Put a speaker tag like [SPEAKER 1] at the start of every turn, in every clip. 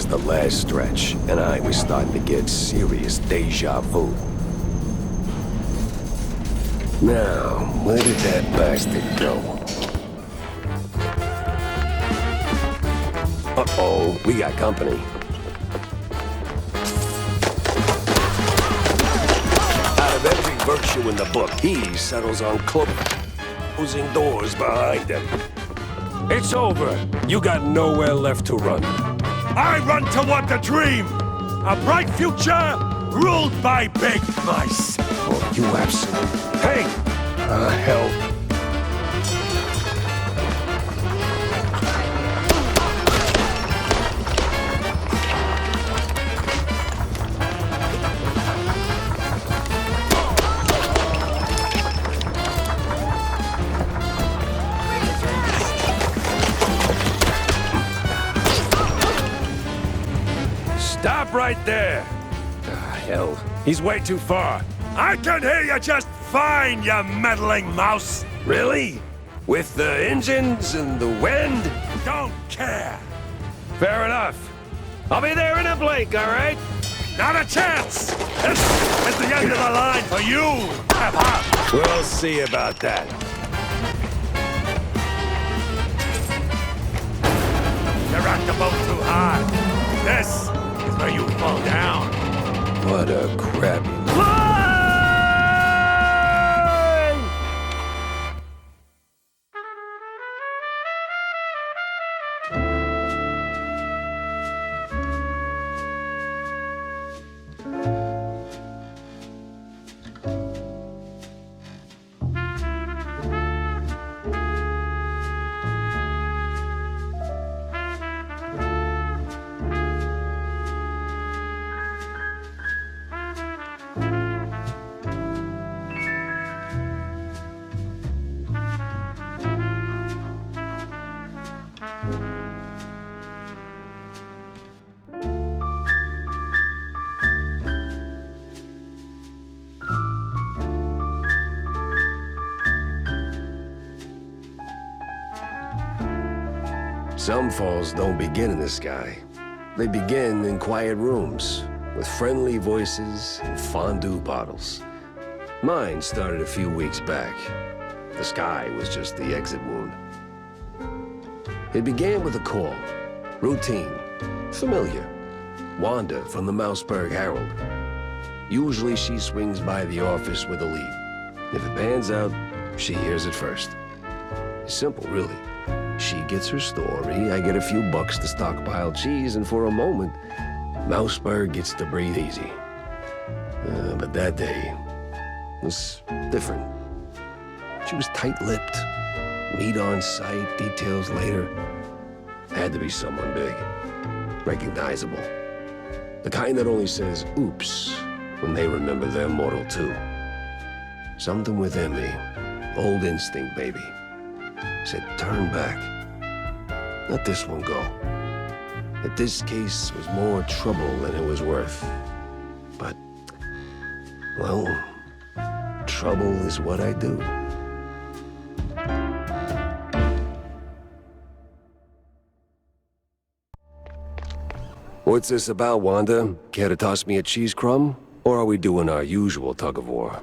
[SPEAKER 1] was the last stretch, and I was starting to get serious deja vu. Now, where did that bastard go? Uh-oh, we got company. Out of every virtue in the book, he settles on closing doors behind him. It's over. You got nowhere left to run.
[SPEAKER 2] I run toward the dream! A bright future ruled by big mice!
[SPEAKER 1] Oh, you absolute... Hey! Hell.
[SPEAKER 2] Stop right there!
[SPEAKER 1] Hell.
[SPEAKER 2] He's way too far. I can hear you just fine, you meddling mouse!
[SPEAKER 1] Really? With the engines and the wind?
[SPEAKER 2] Don't care!
[SPEAKER 1] Fair enough. I'll be there in a blink, all right?
[SPEAKER 2] Not a chance! This is the end of the line for you, Pepper!
[SPEAKER 1] We'll see about that.
[SPEAKER 2] You rocked the boat too hard. This is where you fall down.
[SPEAKER 1] What a crappy... Some falls don't begin in the sky. They begin in quiet rooms, with friendly voices and fondue bottles. Mine started a few weeks back. The sky was just the exit wound. It began with a call. Routine. Familiar. Wanda from the Mouseburg Herald. Usually she swings by the office with a lead. If it pans out, she hears it first. It's simple, really. She gets her story, I get a few bucks to stockpile cheese, and for a moment, Mouseburg gets to breathe easy. But that day was different. She was tight-lipped. Meat on sight, details later. Had to be someone big. Recognizable. The kind that only says, oops, when they remember their mortal too. Something within me, old instinct, baby, said turn back. Let this one go. That this case was more trouble than it was worth. But, well, trouble is what I do. What's this about, Wanda? Care to toss me a cheese crumb? Or are we doing our usual tug-of-war?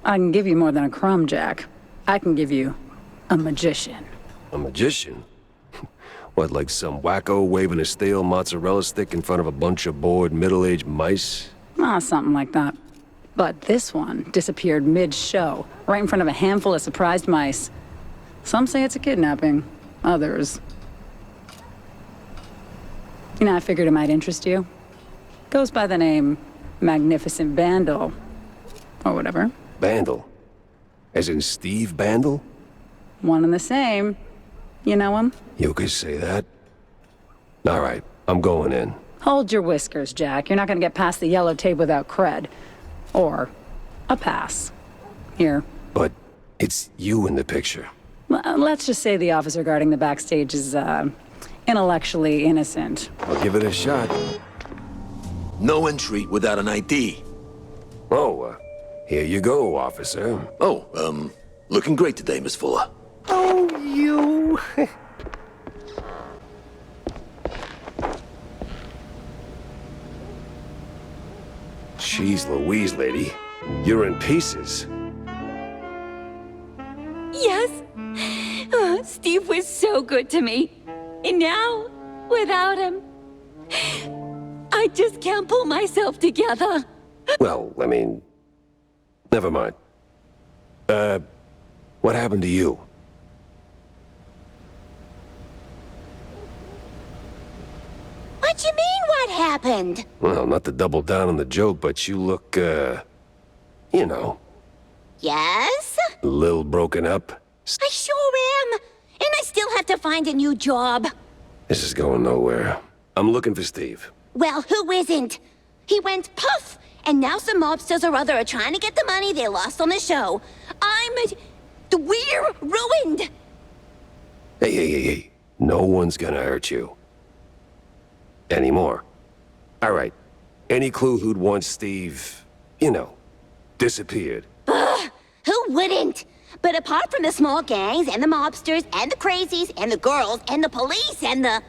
[SPEAKER 3] I can give you more than a crumb, Jack. I can give you a magician.
[SPEAKER 1] A magician? What, like some wacko waving a stale mozzarella stick in front of a bunch of bored middle-aged mice?
[SPEAKER 3] Something like that. But this one disappeared mid-show, right in front of a handful of surprised mice. Some say it's a kidnapping. Others... You know, I figured it might interest you. Goes by the name Magnificent Bandle. Or whatever.
[SPEAKER 1] Bandle? As in Steve Bandle?
[SPEAKER 3] One and the same. You know him?
[SPEAKER 1] You could say that. All right, I'm going in.
[SPEAKER 3] Hold your whiskers, Jack. You're not gonna get past the yellow tape without cred. Or a pass. Here.
[SPEAKER 1] But it's you in the picture.
[SPEAKER 3] Let's just say the officer guarding the backstage is, intellectually innocent.
[SPEAKER 1] I'll give it a shot.
[SPEAKER 4] No entry without an ID.
[SPEAKER 1] Oh, here you go, officer.
[SPEAKER 4] Oh, looking great today, Miss Fuller.
[SPEAKER 1] Oh, you... Jeez Louise, lady. You're in pieces.
[SPEAKER 5] Yes. Oh, Steve was so good to me. And now, without him, I just can't pull myself together.
[SPEAKER 1] Well, I mean... Never mind. What happened to you?
[SPEAKER 5] What you mean, what happened?
[SPEAKER 1] Well, not to double down on the joke, but you look, you know,
[SPEAKER 5] Yes?
[SPEAKER 1] a little broken up.
[SPEAKER 5] I sure am. And I still have to find a new job.
[SPEAKER 1] This is going nowhere. I'm looking for Steve.
[SPEAKER 5] Well, who isn't? He went puff, and now some mobsters or other are trying to get the money they lost on the show. We're ruined.
[SPEAKER 1] Hey. No one's gonna hurt you. Anymore. All right. Any clue who'd want Steve, you know, disappeared?
[SPEAKER 5] Who wouldn't? But apart from the small gangs and the mobsters and the crazies and the girls and the police and the...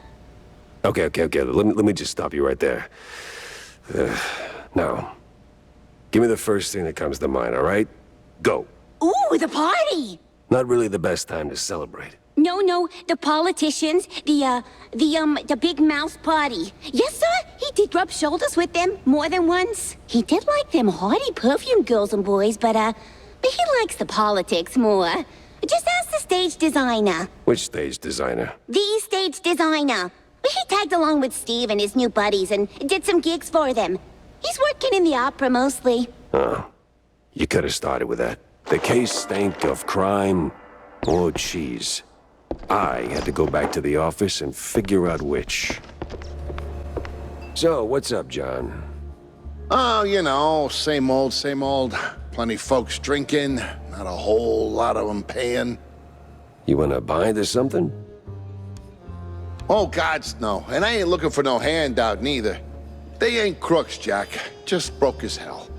[SPEAKER 1] Okay. Let me just stop you right there. Now, give me the first thing that comes to mind, all right? Go.
[SPEAKER 5] Ooh, the party!
[SPEAKER 1] Not really the best time to celebrate.
[SPEAKER 5] No, the politicians, the big mouse party. Yes, sir, he did rub shoulders with them more than once. He did like them haughty perfume girls and boys, but he likes the politics more. Just ask the stage designer.
[SPEAKER 1] Which stage designer?
[SPEAKER 5] The stage designer. He tagged along with Steve and his new buddies and did some gigs for them. He's working in the opera mostly.
[SPEAKER 1] Oh, you could have started with that. The case stank of crime or cheese. I had to go back to the office and figure out which. So, what's up, John?
[SPEAKER 6] Oh, you know, same old, same old. Plenty folks drinking, not a whole lot of them paying.
[SPEAKER 1] You in a bind or something?
[SPEAKER 6] Oh, gods, no. And I ain't looking for no handout, neither. They ain't crooks, Jack. Just broke as hell.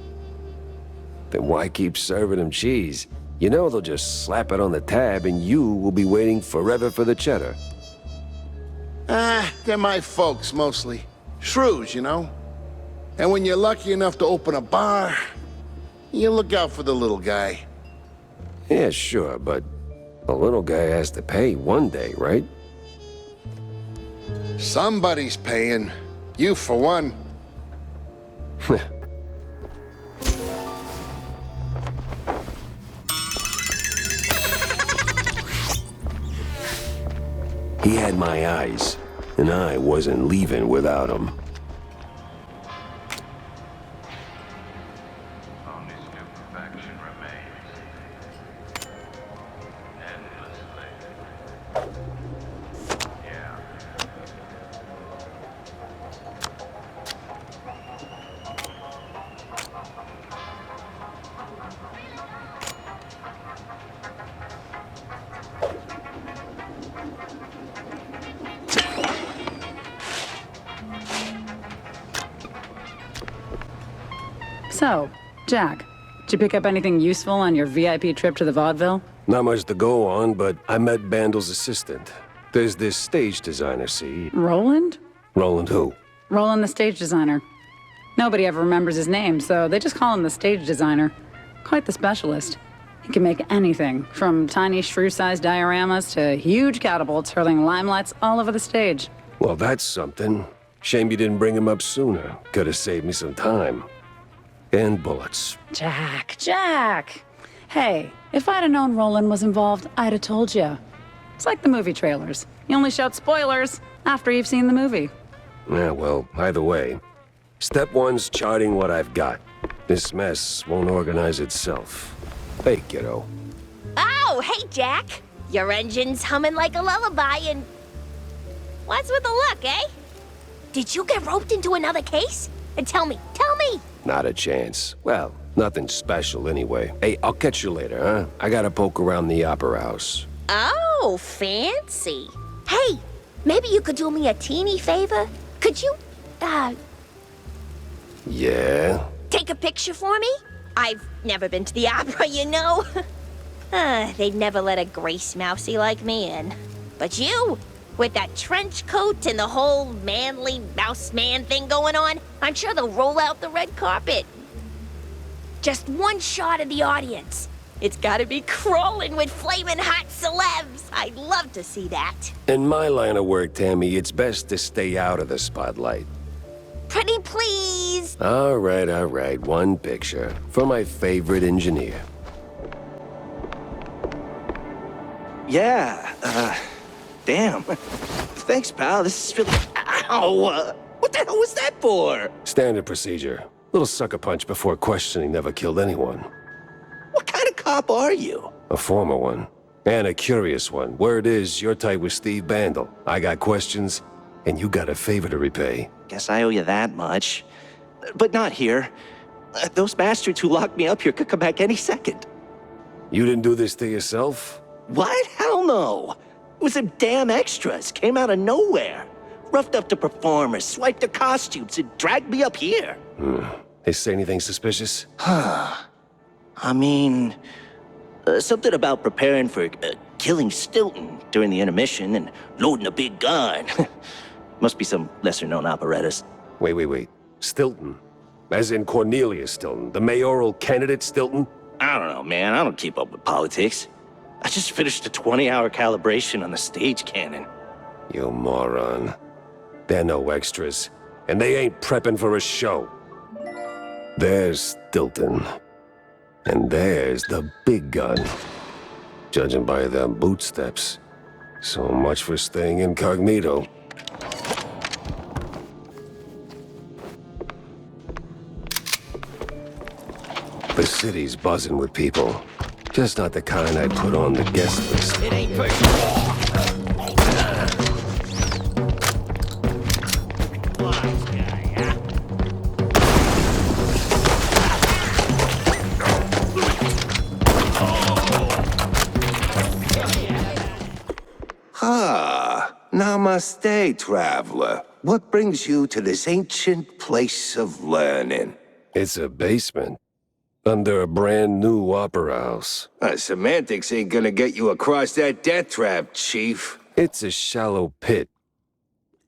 [SPEAKER 1] Then why keep serving them cheese? You know they'll just slap it on the tab and you will be waiting forever for the cheddar.
[SPEAKER 6] They're my folks, mostly. Shrews, you know? And when you're lucky enough to open a bar, you look out for the little guy.
[SPEAKER 1] Yeah, sure, but the little guy has to pay one day, right?
[SPEAKER 6] Somebody's paying. You, for one.
[SPEAKER 1] He had my eyes, and I wasn't leaving without him.
[SPEAKER 7] Only stupefaction remains. Endlessly. Yeah.
[SPEAKER 3] So, Jack, did you pick up anything useful on your VIP trip to the vaudeville?
[SPEAKER 1] Not much to go on, but I met Bandel's assistant. There's this stage designer, see?
[SPEAKER 3] Roland?
[SPEAKER 1] Roland who?
[SPEAKER 3] Roland, the stage designer. Nobody ever remembers his name, so they just call him the stage designer. Quite the specialist. He can make anything, from tiny shrew-sized dioramas to huge catapults hurling limelights all over the stage.
[SPEAKER 1] Well, that's something. Shame you didn't bring him up sooner. Could have saved me some time. And bullets.
[SPEAKER 3] Jack! Hey, if I'd have known Roland was involved, I'd have told you. It's like the movie trailers. You only shout spoilers after you've seen the movie.
[SPEAKER 1] Yeah, well, either way. Step one's charting what I've got. This mess won't organize itself. Hey, kiddo.
[SPEAKER 5] Oh, hey, Jack. Your engine's humming like a lullaby and... What's with the luck, eh? Did you get roped into another case? And tell me!
[SPEAKER 1] Not a chance. Well, nothing special anyway. Hey, I'll catch you later, huh? I gotta poke around the opera house.
[SPEAKER 5] Oh, fancy. Hey, maybe you could do me a teeny favor? Could you,
[SPEAKER 1] Yeah?
[SPEAKER 5] take a picture for me? I've never been to the opera, you know. They'd never let a grace mousy like me in. But you, with that trench coat and the whole manly mouse man thing going on, I'm sure they'll roll out the red carpet. Just one shot of the audience. It's gotta be crawling with flaming hot celebs. I'd love to see that.
[SPEAKER 1] In my line of work, Tammy, it's best to stay out of the spotlight.
[SPEAKER 5] Pretty please.
[SPEAKER 1] All right. One picture for my favorite engineer.
[SPEAKER 8] Yeah, damn. Thanks, pal. This is really... Ow! What the hell was that for?
[SPEAKER 1] Standard procedure. Little sucker punch before questioning never killed anyone.
[SPEAKER 8] What kind of cop are you?
[SPEAKER 1] A former one. And a curious one. Word is, you're tight with Steve Bandel. I got questions, and you got a favor to repay.
[SPEAKER 8] Guess I owe you that much. But not here. Those bastards who locked me up here could come back any second.
[SPEAKER 1] You didn't do this to yourself?
[SPEAKER 8] What? Hell no. It was them damn extras. Came out of nowhere. Roughed up the performers, swiped their costumes, and dragged me up here.
[SPEAKER 1] They say anything suspicious?
[SPEAKER 8] I mean, something about preparing for killing Stilton during the intermission and loading a big gun. Must be some lesser-known operettas.
[SPEAKER 1] Wait. Stilton? As in Cornelius Stilton, the mayoral candidate Stilton?
[SPEAKER 8] I don't know, man. I don't keep up with politics. I just finished a 20-hour calibration on the stage cannon.
[SPEAKER 1] You moron. They're no extras, and they ain't prepping for a show. There's Stilton. And there's the big gun. Judging by them bootsteps. So much for staying incognito. The city's buzzing with people. Just not the kind I'd put on the guest list.
[SPEAKER 8] It ain't personal.
[SPEAKER 9] Namaste, traveler. What brings you to this ancient place of learning?
[SPEAKER 1] It's a basement. Under a brand new opera house.
[SPEAKER 9] Semantics ain't gonna get you across that death trap, Chief.
[SPEAKER 1] It's a shallow pit.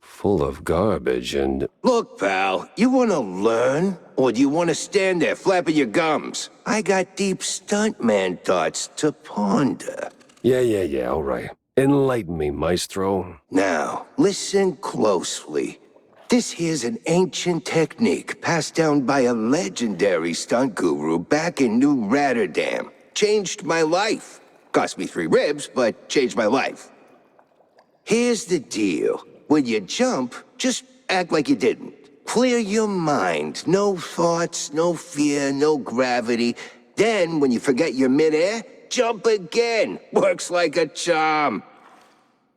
[SPEAKER 1] Full of garbage and...
[SPEAKER 9] Look, pal, you wanna learn? Or do you wanna stand there flapping your gums? I got deep stuntman thoughts to ponder.
[SPEAKER 1] Yeah, all right. Enlighten me, maestro.
[SPEAKER 9] Now, listen closely. This here's an ancient technique passed down by a legendary stunt guru back in New Rotterdam. Changed my life. Cost me 3 ribs, but changed my life. Here's the deal. When you jump, just act like you didn't. Clear your mind. No thoughts, no fear, no gravity. Then, when you forget you're midair, jump again. Works like a charm.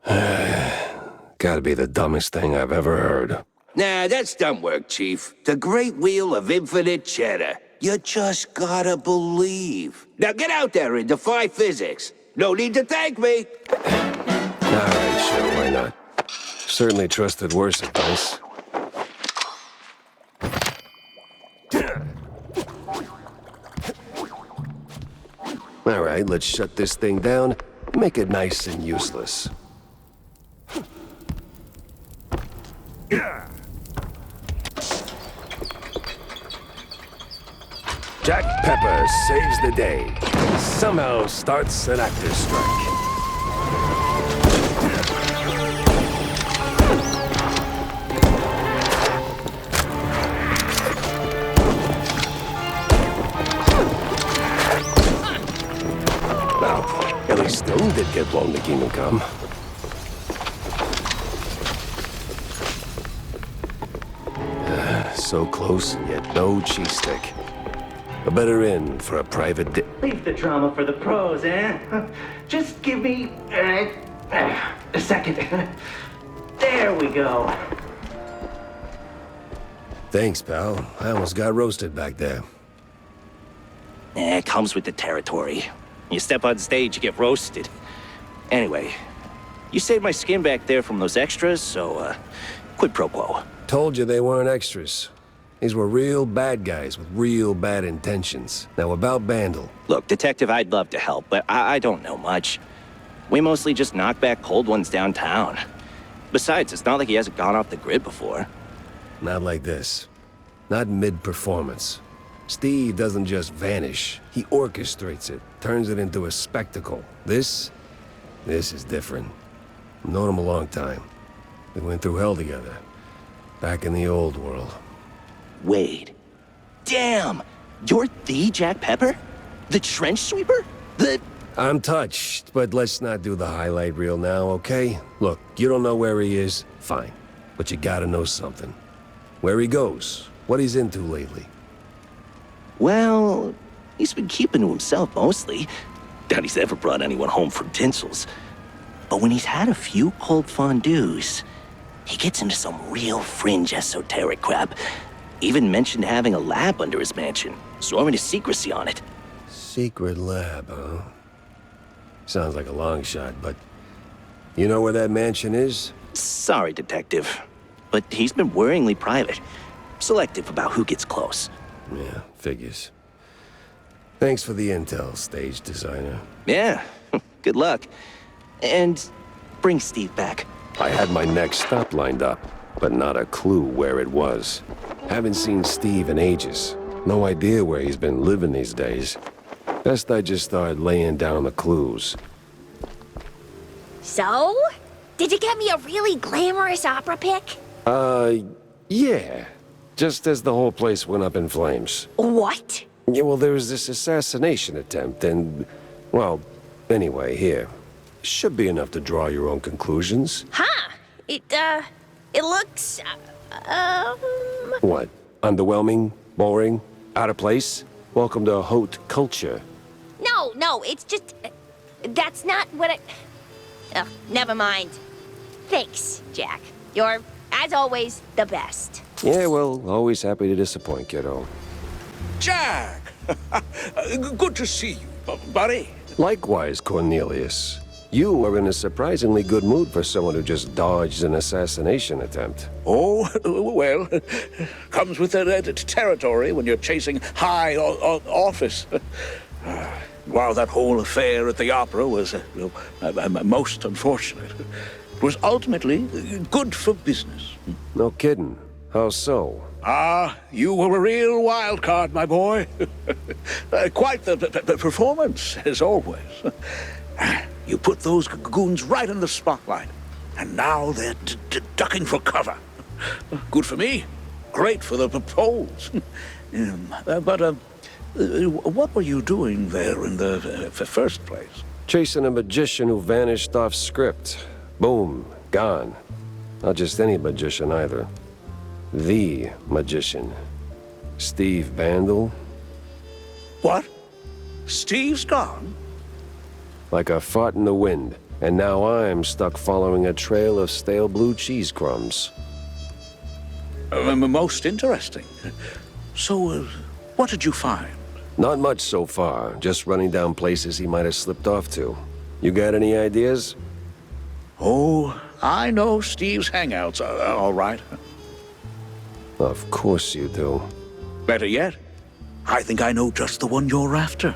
[SPEAKER 1] Gotta be the dumbest thing I've ever heard.
[SPEAKER 9] Nah, that's dumb work, Chief. The great wheel of infinite cheddar. You just gotta believe. Now get out there and defy physics. No need to thank me.
[SPEAKER 1] Alright, sure, why not? Certainly trusted worse advice. Alright, let's shut this thing down, make it nice and useless. Jack Pepper saves the day. Somehow starts an actor's strike. Well, at least Stone did get blown to Kingdom Come. So close and yet no cheese stick. A better inn for a private
[SPEAKER 8] Leave the drama for the pros, eh? Just give me a second. There we go.
[SPEAKER 1] Thanks, pal. I almost got roasted back there.
[SPEAKER 8] It comes with the territory. You step on stage, you get roasted. Anyway, you saved my skin back there from those extras, so quid pro quo.
[SPEAKER 1] Told you they weren't extras. These were real bad guys with real bad intentions. Now about Bandel.
[SPEAKER 8] Look, Detective, I'd love to help, but I don't know much. We mostly just knock back cold ones downtown. Besides, it's not like he hasn't gone off the grid before.
[SPEAKER 1] Not like this. Not mid-performance. Steve doesn't just vanish. He orchestrates it, turns it into a spectacle. This is different. I've known him a long time. We went through hell together. Back in the old world.
[SPEAKER 8] Wade. Damn! You're the Jack Pepper? The trench sweeper?
[SPEAKER 1] I'm touched, but let's not do the highlight reel now, okay? Look, you don't know where he is? Fine. But you gotta know something. Where he goes, what he's into lately.
[SPEAKER 8] Well, he's been keeping to himself mostly. Doubt he's ever brought anyone home for tinsels. But when he's had a few cold fondues, he gets into some real fringe esoteric crap. Even mentioned having a lab under his mansion, sworn to secrecy on it.
[SPEAKER 1] Secret lab, huh? Sounds like a long shot, but... You know where that mansion is?
[SPEAKER 8] Sorry, Detective. But he's been worryingly private. Selective about who gets close.
[SPEAKER 1] Yeah, figures. Thanks for the intel, stage designer.
[SPEAKER 8] Yeah, good luck. And bring Steve back.
[SPEAKER 1] I had my next stop lined up, but not a clue where it was. Haven't seen Steve in ages. No idea where he's been living these days. Best I just start laying down the clues.
[SPEAKER 5] So? Did you get me a really glamorous opera pic?
[SPEAKER 1] Yeah. Just as the whole place went up in flames.
[SPEAKER 5] What?
[SPEAKER 1] Yeah, well, there was this assassination attempt, and... Well, anyway, here. Should be enough to draw your own conclusions.
[SPEAKER 5] Huh. It looks,
[SPEAKER 1] What? Underwhelming? Boring? Out of place? Welcome to haute culture.
[SPEAKER 5] No, it's just... that's not what I... Oh, never mind. Thanks, Jack. You're, as always, the best.
[SPEAKER 1] Yeah, well, always happy to disappoint, kiddo.
[SPEAKER 10] Jack! Good to see you, buddy.
[SPEAKER 1] Likewise, Cornelius. You are in a surprisingly good mood for someone who just dodged an assassination attempt.
[SPEAKER 10] Oh, well, comes with the territory when you're chasing high office. While that whole affair at the opera was most unfortunate, it was ultimately good for business.
[SPEAKER 1] No kidding. How so?
[SPEAKER 10] You were a real wild card, my boy. Quite the performance, as always. You put those goons right in the spotlight, and now they're ducking for cover. Good for me, great for the polls. But what were you doing there in the first place?
[SPEAKER 1] Chasing a magician who vanished off script. Boom, gone. Not just any magician either. The magician. Steve Vandal.
[SPEAKER 10] What? Steve's gone?
[SPEAKER 1] Like a fart in the wind. And now I'm stuck following a trail of stale blue cheese crumbs.
[SPEAKER 10] Most interesting. So, what did you find?
[SPEAKER 1] Not much so far. Just running down places he might have slipped off to. You got any ideas?
[SPEAKER 10] Oh, I know Steve's hangouts, all right.
[SPEAKER 1] Of course you do.
[SPEAKER 10] Better yet, I think I know just the one you're after.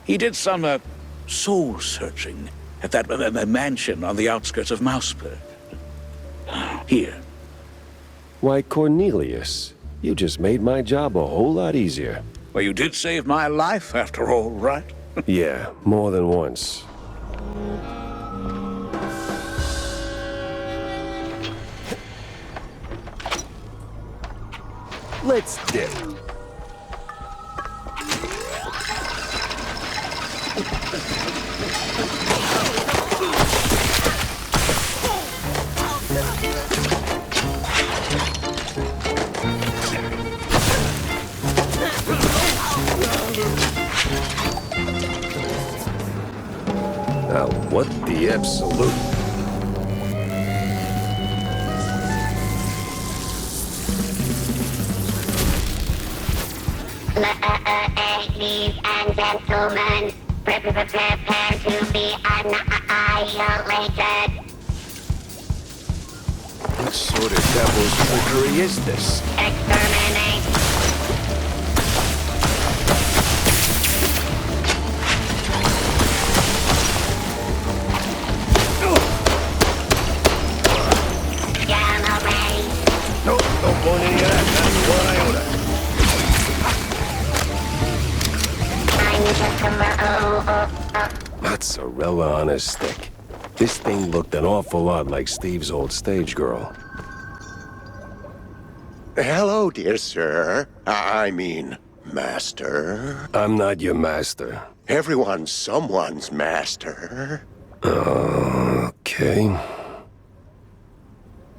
[SPEAKER 10] He did some, soul-searching at that mansion on the outskirts of Mouseburg. Here.
[SPEAKER 1] Why, Cornelius, you just made my job a whole lot easier.
[SPEAKER 10] Well, you did save my life, after all, right?
[SPEAKER 1] Yeah, more than once. Let's dip. Now, what the absolute...
[SPEAKER 11] Ladies and gentlemen, prepare to be annihilated.
[SPEAKER 1] What sort of devil's trickery is this?
[SPEAKER 11] Exterminate. Gamma ray.
[SPEAKER 1] Nope, don't want any of that. That's what I order. Mozzarella on a stick. This thing looked an awful lot like Steve's old stage girl.
[SPEAKER 12] Hello, dear sir. I mean, master.
[SPEAKER 1] I'm not your master.
[SPEAKER 12] Everyone's someone's master.
[SPEAKER 1] Okay.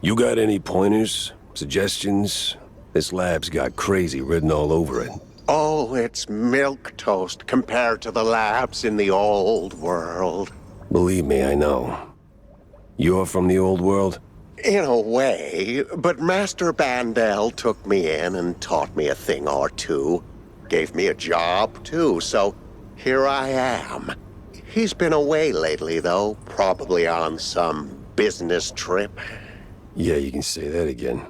[SPEAKER 1] You got any pointers? Suggestions? This lab's got crazy written all over it.
[SPEAKER 12] Oh, it's milquetoast compared to the labs in the old world.
[SPEAKER 1] Believe me, I know. You're from the old world?
[SPEAKER 12] In a way, but Master Bandel took me in and taught me a thing or two. Gave me a job, too, so here I am. He's been away lately, though, probably on some business trip.
[SPEAKER 1] Yeah, you can say that again.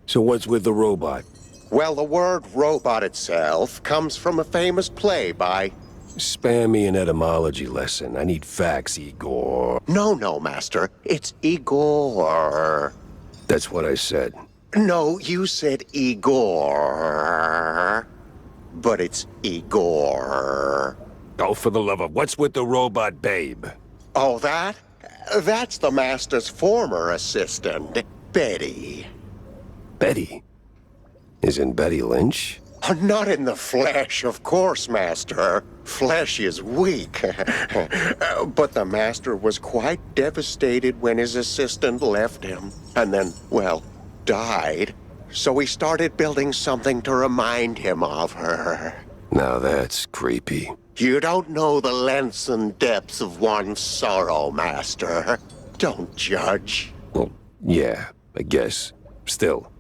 [SPEAKER 1] So what's with the robot?
[SPEAKER 12] Well, the word robot itself comes from a famous play by...
[SPEAKER 1] Spare me an etymology lesson. I need facts, Igor.
[SPEAKER 12] No, Master. It's Igor.
[SPEAKER 1] That's what I said.
[SPEAKER 12] No, you said Igor. But it's Igor.
[SPEAKER 1] Oh, for the love of... What's with the robot babe?
[SPEAKER 12] Oh, that? That's the Master's former assistant, Betty.
[SPEAKER 1] Betty? Isn't Betty Lynch?
[SPEAKER 12] Not in the flesh, of course, Master. Flesh is weak. But the Master was quite devastated when his assistant left him. And then, well, died. So he started building something to remind him of her.
[SPEAKER 1] Now that's creepy.
[SPEAKER 12] You don't know the lengths and depths of one's sorrow, Master. Don't judge.
[SPEAKER 1] Well, yeah, I guess. Still,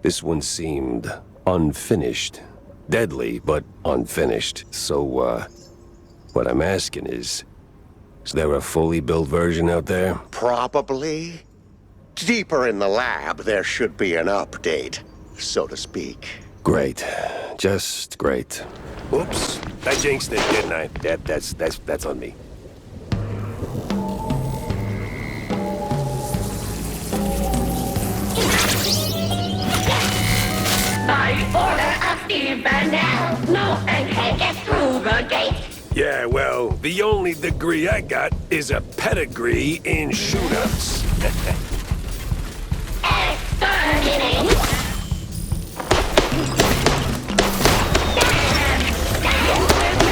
[SPEAKER 1] this one seemed unfinished. Deadly, but unfinished. So, what I'm asking is there a fully built version out there?
[SPEAKER 12] Probably. Deeper in the lab, there should be an update, so to speak.
[SPEAKER 1] Great. Just great. Oops. I jinxed it, didn't I? That's on me.
[SPEAKER 11] By order of Steve Bandel, no one can get through the gate.
[SPEAKER 1] Yeah, well, the only degree I got is a pedigree in shootouts.
[SPEAKER 11] Exterminate! Stand with me!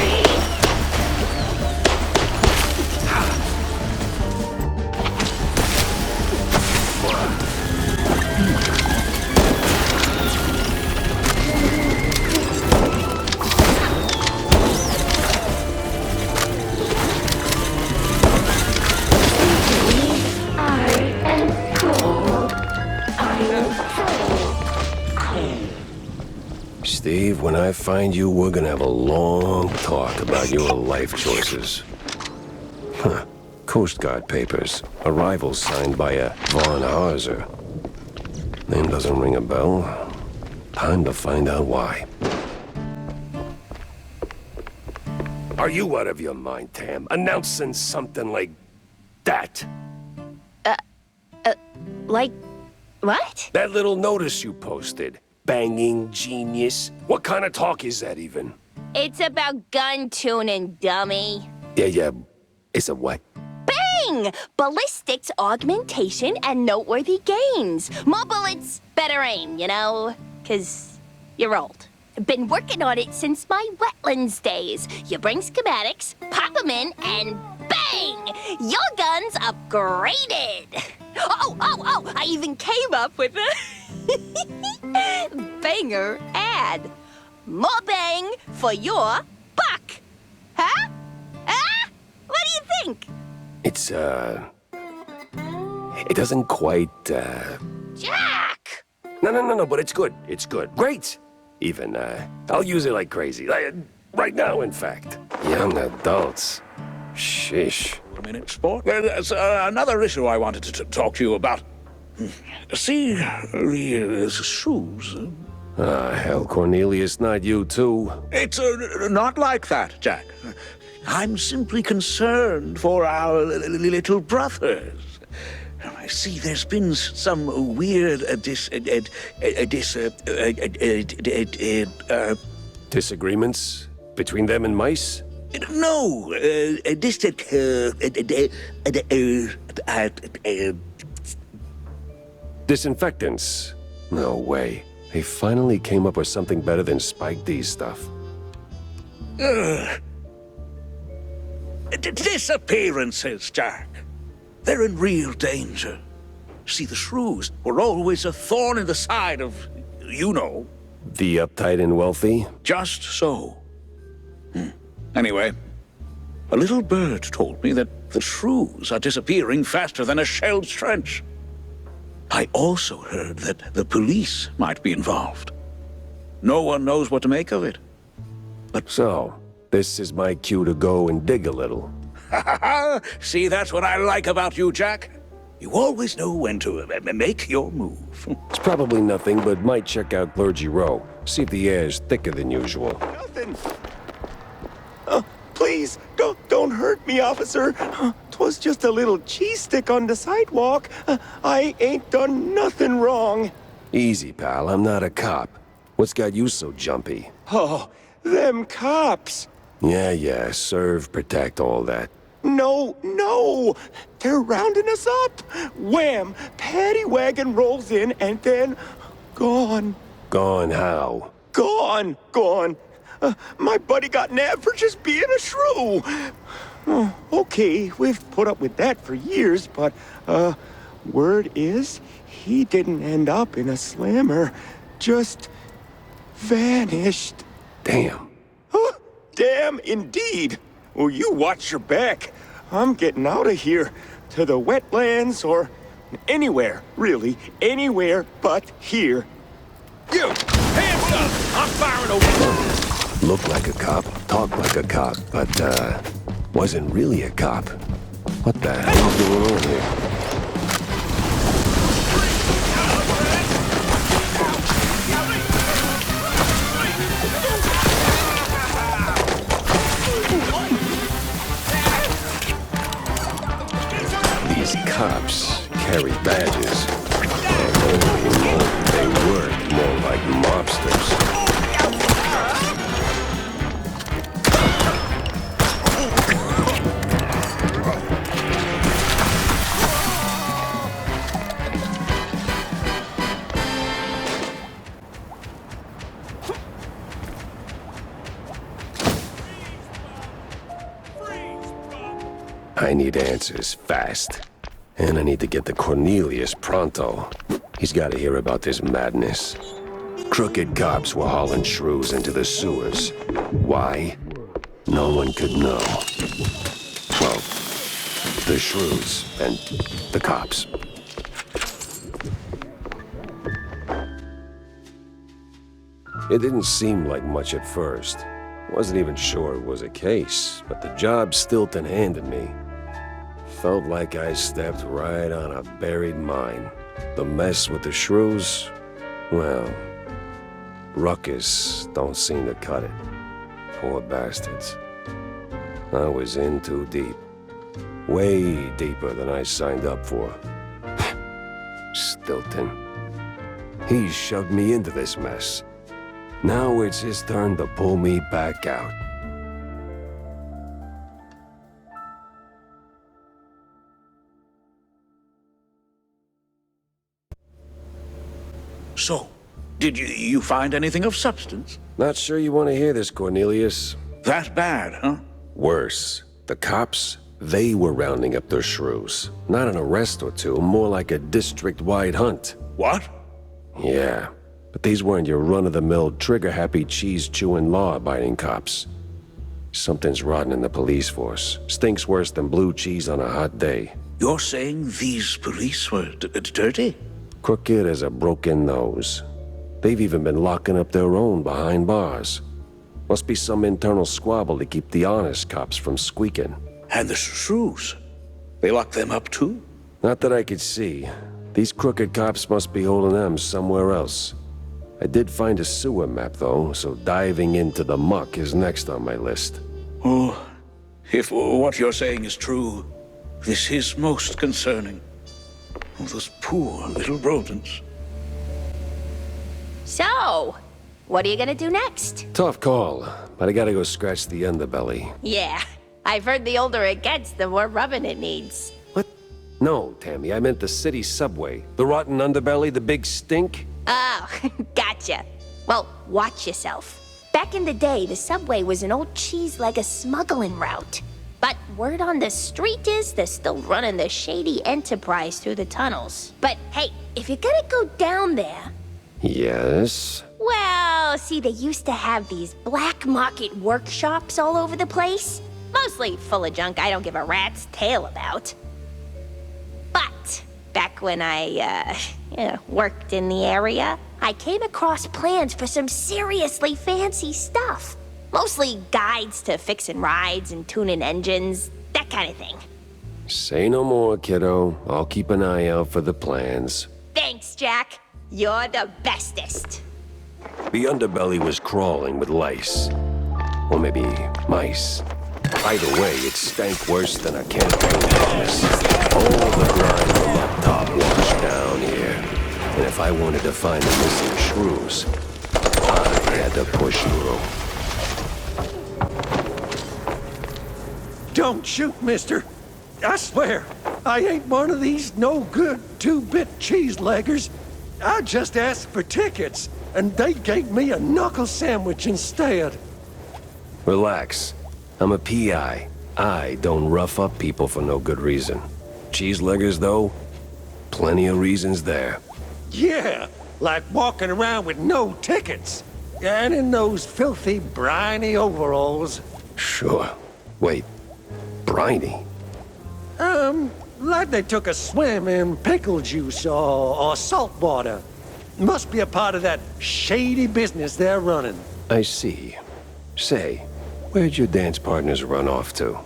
[SPEAKER 1] Steve, when I find you, we're gonna have a long talk about your life choices. Huh. Coast Guard papers. Arrival signed by a Von Hauser. Name doesn't ring a bell. Time to find out why. Are you out of your mind, Tam? Announcing something like that?
[SPEAKER 5] Like, what?
[SPEAKER 1] That little notice you posted. Banging genius. What kind of talk is that even?
[SPEAKER 5] It's about gun tuning, dummy.
[SPEAKER 1] Yeah. It's a what?
[SPEAKER 5] Bang! Ballistics, augmentation, and noteworthy gains. More bullets, better aim, you know? 'Cause you're old. Been working on it since my wetlands days. You bring schematics, pop them in, and bang! Your gun's upgraded. Oh! I even came up with a banger ad. More bang for your buck. Huh? What do you think?
[SPEAKER 1] It's, it doesn't quite,
[SPEAKER 5] Jack!
[SPEAKER 1] No, but it's good. It's good. Great! Even, I'll use it like crazy. Right now, in fact. Young adults. Sheesh.
[SPEAKER 10] A minute, sport. There's another issue I wanted to talk to you about. See, the shoes.
[SPEAKER 1] Hell, Cornelius, not you too.
[SPEAKER 10] It's not like that, Jack. I'm simply concerned for our little brothers. I see there's been some weird
[SPEAKER 1] Disagreements between them and mice?
[SPEAKER 10] No,
[SPEAKER 1] Disinfectants? No way. They finally came up with something better than Spike D's stuff.
[SPEAKER 10] Disappearances, Jack. They're in real danger. See, the shrews were always a thorn in the side of, you know.
[SPEAKER 1] The uptight and wealthy?
[SPEAKER 10] Just so. Anyway, a little bird told me that the shrews are disappearing faster than a shelled trench. I also heard that the police might be involved. No one knows what to make of it. But
[SPEAKER 1] So, this is my cue to go and dig a little.
[SPEAKER 10] see, that's what I like about you, Jack. You always know when to make your move.
[SPEAKER 1] It's probably nothing, but might check out Clergy Row. See if the air's thicker than usual.
[SPEAKER 13] Nothing. Please, don't hurt me, officer. 'Twas just a little cheese stick on the sidewalk. I ain't done nothing wrong.
[SPEAKER 1] Easy, pal. I'm not a cop. What's got you so jumpy?
[SPEAKER 13] Oh, them cops.
[SPEAKER 1] Yeah, serve, protect, all that.
[SPEAKER 13] No. They're rounding us up. Wham! Paddy wagon rolls in and then gone.
[SPEAKER 1] Gone how?
[SPEAKER 13] Gone. My buddy got nabbed for just being a shrew. Okay, we've put up with that for years, but, word is, he didn't end up in a slammer. Just vanished.
[SPEAKER 1] Damn.
[SPEAKER 13] Damn indeed. Well, you watch your back. I'm getting out of here. To the wetlands or anywhere, really. Anywhere but here.
[SPEAKER 2] You! Hands up! I'm firing over!
[SPEAKER 1] Looked like a cop, talked like a cop, but, wasn't really a cop. What the hell is going on here? These cops carry badges, and holy moly, they work more like mobsters. I need answers fast. And I need to get to Cornelius pronto. He's got to hear about this madness. Crooked cops were hauling shrews into the sewers. Why? No one could know. Well, the shrews and the cops. It didn't seem like much at first. Wasn't even sure it was a case, but the job Stilton handed me felt like I stepped right on a buried mine. The mess with the shrews, well, ruckus don't seem to cut it. Poor bastards. I was in too deep. Way deeper than I signed up for. Stilton. He shoved me into this mess. Now it's his turn to pull me back out.
[SPEAKER 10] So, did you find anything of substance?
[SPEAKER 1] Not sure you want to hear this, Cornelius.
[SPEAKER 10] That bad, huh?
[SPEAKER 1] Worse. The cops, they were rounding up their shrews. Not an arrest or two, more like a district-wide hunt.
[SPEAKER 10] What?
[SPEAKER 1] Yeah, but these weren't your run-of-the-mill, trigger-happy, cheese-chewing, law-abiding cops. Something's rotten in the police force. Stinks worse than blue cheese on a hot day.
[SPEAKER 10] You're saying these police were dirty?
[SPEAKER 1] Crooked as a broken nose. They've even been locking up their own behind bars. Must be some internal squabble to keep the honest cops from squeaking.
[SPEAKER 10] And the shrews? They lock them up too?
[SPEAKER 1] Not that I could see. These crooked cops must be holding them somewhere else. I did find a sewer map, though, so diving into the muck is next on my list.
[SPEAKER 10] Oh, if what you're saying is true, this is most concerning. Oh, those poor little rodents.
[SPEAKER 14] So,
[SPEAKER 5] what are you gonna do next?
[SPEAKER 1] Tough call, but I gotta go scratch the underbelly.
[SPEAKER 5] Yeah, I've heard the older it gets, the more rubbing it needs.
[SPEAKER 1] What? No, Tammy, I meant the city subway. The rotten underbelly, the big stink?
[SPEAKER 5] Oh, gotcha. Well, watch yourself. Back in the day, the subway was an old cheese-legger smuggling route. But word on the street is they're still running the shady enterprise through the tunnels. But hey, if you're gonna go down there...
[SPEAKER 1] Yes?
[SPEAKER 5] Well, see, they used to have these black market workshops all over the place. Mostly full of junk I don't give a rat's tail about. But back when I, worked in the area, I came across plans for some seriously fancy stuff. Mostly guides to fixing rides and tuning engines, that kind of thing.
[SPEAKER 1] Say no more, kiddo. I'll keep an eye out for the plans.
[SPEAKER 5] Thanks, Jack. You're the bestest.
[SPEAKER 1] The underbelly was crawling with lice. Or maybe mice. Either way, it stank worse than a campaign promise. All the grime from up top washed down here. And if I wanted to find the missing shrews, I had to push through.
[SPEAKER 2] Don't shoot, mister. I swear, I ain't one of these no-good two-bit cheese-leggers. I just asked for tickets, and they gave me a knuckle sandwich instead.
[SPEAKER 1] Relax. I'm a PI. I don't rough up people for no good reason. Cheese-leggers, though? Plenty of reasons there.
[SPEAKER 2] Yeah, like walking around with no tickets. And in those filthy, briny overalls.
[SPEAKER 1] Sure. Wait. Briny?
[SPEAKER 2] Like they took a swim in pickle juice or salt water. Must be a part of that shady business they're running.
[SPEAKER 1] I see. Say, where'd your dance partners run off to?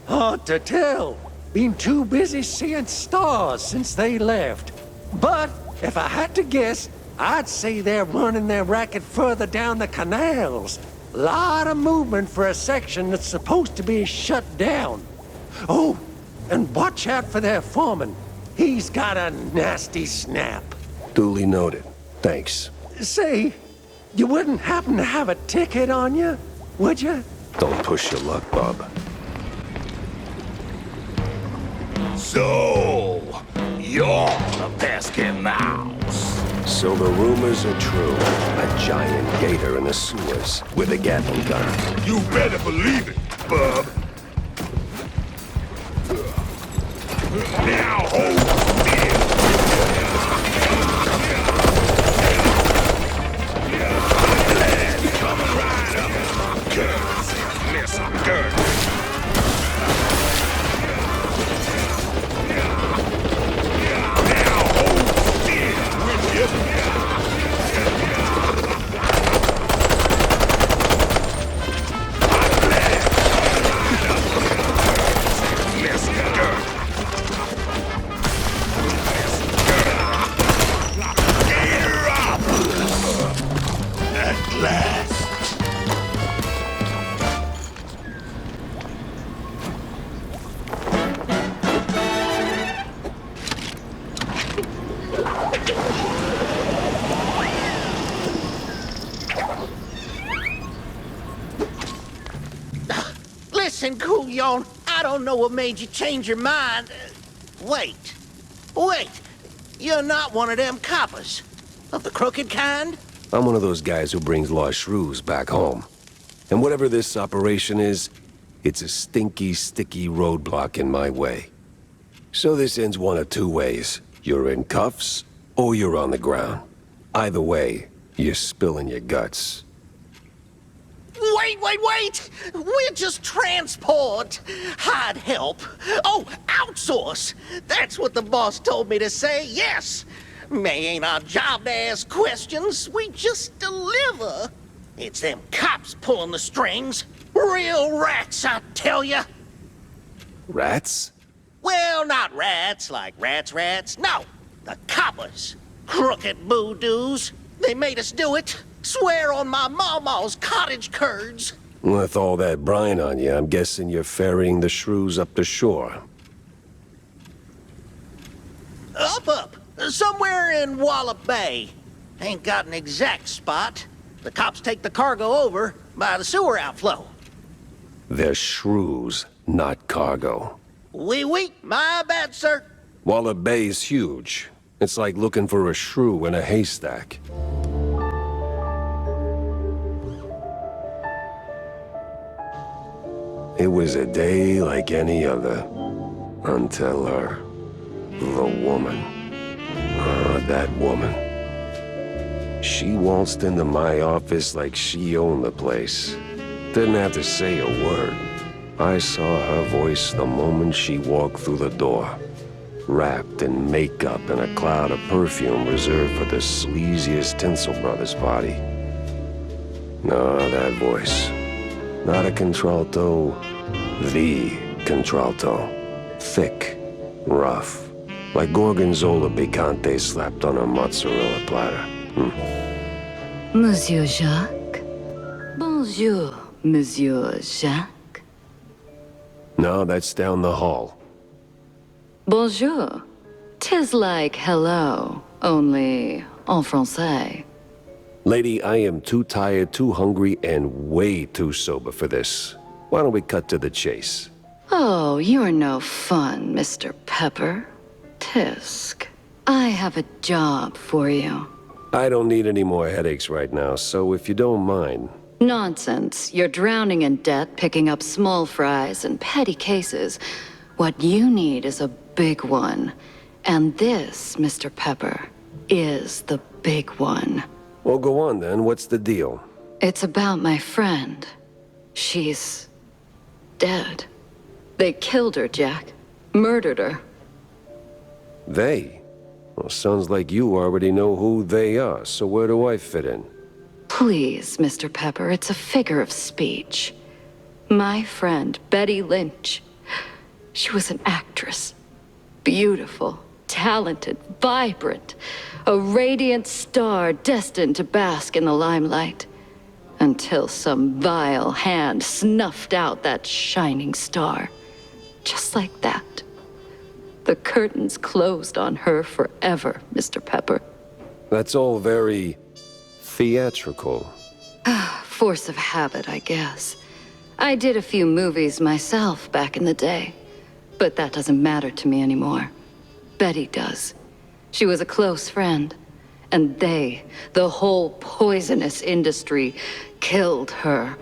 [SPEAKER 2] Hard to tell. Been too busy seeing stars since they left. But if I had to guess, I'd say they're running their racket further down the canals. Lot of movement for a section that's supposed to be shut down. Oh, and watch out for their foreman. He's got a nasty snap.
[SPEAKER 1] Duly noted. Thanks.
[SPEAKER 2] Say, you wouldn't happen to have a ticket on you, would you?
[SPEAKER 1] Don't push your luck, Bob.
[SPEAKER 10] So, you're the pesky mouse.
[SPEAKER 1] So the rumors are true. A giant gator in the sewers with a Gatling gun.
[SPEAKER 10] You better believe it, bub. Now hold still. Coming right up. Good. Listen, good. Now hold still, will you?
[SPEAKER 14] Listen, Couillon, I don't know what made you change your mind. Wait. You're not one of them coppers. Of the crooked kind?
[SPEAKER 1] I'm one of those guys who brings lost shrews back home. And whatever this operation is, it's a stinky, sticky roadblock in my way. So this ends one of two ways. You're in cuffs, or you're on the ground. Either way, you're spilling your guts.
[SPEAKER 14] Wait! We're just transport. I'd help. Oh, outsource. That's what the boss told me to say, yes. May ain't our job to ask questions. We just deliver. It's them cops pulling the strings. Real rats, I tell ya.
[SPEAKER 1] Rats?
[SPEAKER 14] Well, not rats like rats. No, the coppers. Crooked voodoo's. They made us do it. Swear on my mama's cottage curds.
[SPEAKER 1] With all that brine on you, I'm guessing you're ferrying the shrews up the shore.
[SPEAKER 14] Up. Somewhere in Wallop Bay. Ain't got an exact spot. The cops take the cargo over by the sewer outflow.
[SPEAKER 1] They're shrews, not cargo.
[SPEAKER 14] Oui, my bad, sir.
[SPEAKER 1] Waller Bay's huge. It's like looking for a shrew in a haystack. It was a day like any other. Until her. The woman. That woman. She waltzed into my office like she owned the place. Didn't have to say a word. I saw her voice the moment she walked through the door. Wrapped in makeup and a cloud of perfume reserved for the sleaziest Tinsel Brothers party. No, that voice. Not a contralto, the contralto. Thick, rough, like Gorgonzola picante slapped on a mozzarella platter.
[SPEAKER 15] Monsieur Jacques? Bonjour, Monsieur Jacques.
[SPEAKER 1] No, that's down the hall.
[SPEAKER 15] Bonjour. 'Tis like hello, only en français.
[SPEAKER 1] Lady, I am too tired, too hungry, and way too sober for this. Why don't we cut to the chase?
[SPEAKER 15] Oh, you're no fun, Mr. Pepper. Tisk. I have a job for you.
[SPEAKER 1] I don't need any more headaches right now, so if you don't mind...
[SPEAKER 15] Nonsense. You're drowning in debt, picking up small fries and petty cases. What you need is a big one. And this, Mr. Pepper, is the big one.
[SPEAKER 1] Well, go on then. What's the deal?
[SPEAKER 15] It's about my friend. She's... dead. They killed her, Jack. Murdered her.
[SPEAKER 1] They? Well, sounds like you already know who they are, so where do I fit in?
[SPEAKER 15] Please, Mr. Pepper, it's a figure of speech. My friend, Betty Lynch. She was an actress. Beautiful, talented, vibrant. A radiant star destined to bask in the limelight. Until some vile hand snuffed out that shining star. Just like that. The curtains closed on her forever, Mr. Pepper.
[SPEAKER 1] That's all very... theatrical.
[SPEAKER 15] Force of habit, I guess. I did a few movies myself back in the day. But that doesn't matter to me anymore. Betty does. She was a close friend. And they, the whole poisonous industry, killed her.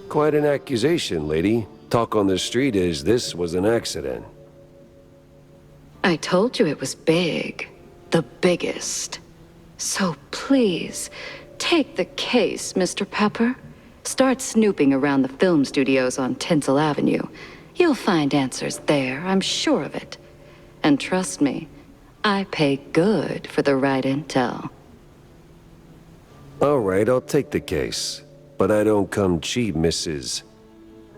[SPEAKER 1] Quite an accusation, lady. Talk on the street is this was an accident.
[SPEAKER 15] I told you it was big. The biggest. So please, take the case, Mr. Pepper. Start snooping around the film studios on Tinsel Avenue. You'll find answers there, I'm sure of it. And trust me, I pay good for the right intel.
[SPEAKER 1] All right, I'll take the case. But I don't come cheap, Mrs.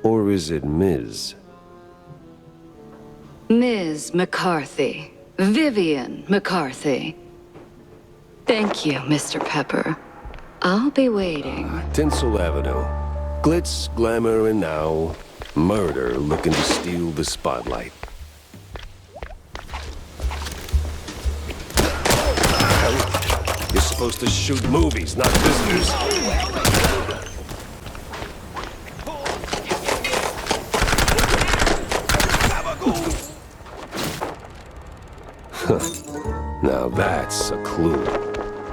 [SPEAKER 1] Or is it Ms.?
[SPEAKER 15] Ms. McCarthy. Vivian McCarthy. Thank you, Mr. Pepper. I'll be waiting.
[SPEAKER 1] Tinsel Avenue. Glitz, glamour, and now... murder looking to steal the spotlight. You're supposed to shoot movies, not visitors. Now that's a clue.